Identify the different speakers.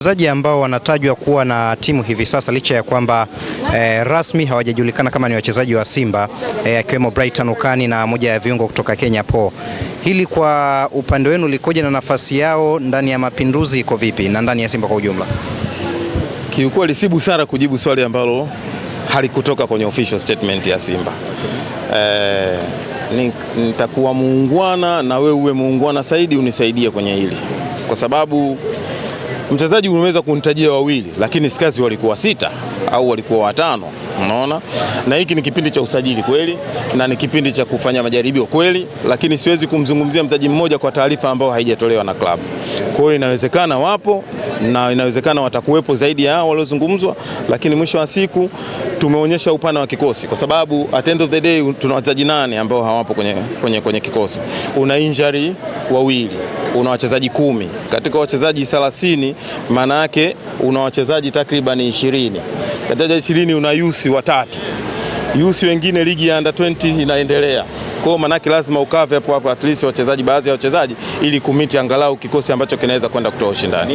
Speaker 1: Wachezaji ambao wanatajwa kuwa na timu hivi sasa licha ya kwamba rasmi hawajajulikana kama ni wachezaji wa Simba, akiwemo Brighton Ukani na moja ya viungo kutoka Kenya Po. Hili kwa upande wenu likoje na nafasi yao ndani ya Mapinduzi iko vipi na ndani ya Simba kwa ujumla?
Speaker 2: Kiukweli si busara kujibu swali ambalo halikutoka kwenye official statement ya Simba. Nitakuwa muungwana na wewe uwe muungwana zaidi unisaidie kwenye hili. Kwa sababu mchezaji unaweza kunitajia wawili lakini sikazi walikuwa 6 au walikuwa 5, unaona? Na hiki ni kipindi cha usajili kweli na ni kipindi cha kufanya majaribio kweli, lakini siwezi kumzungumzia mchezaji mmoja kwa taarifa ambayo haijatolewa na klabu. Kwa hiyo inawezekana wapo na inawezekana watakuwepo zaidi ya hao waliozungumzwa, lakini mwisho wa siku tumeonyesha upana wa kikosi kwa sababu at end of the day tuna wachezaji 8 ambao hawapo kwenye kikosi. Una injury wawili, una wachezaji 10. Katika wachezaji 30 maana yake una wachezaji takriban 20. Katika 20 una youth 3. Youth wengine ligi ya under 20 inaendelea. Kwa maana yake lazima ukave hapo at least wachezaji, baadhi ya wachezaji ili kumiti angalau kikosi ambacho kinaweza kwenda kutoa ushindani.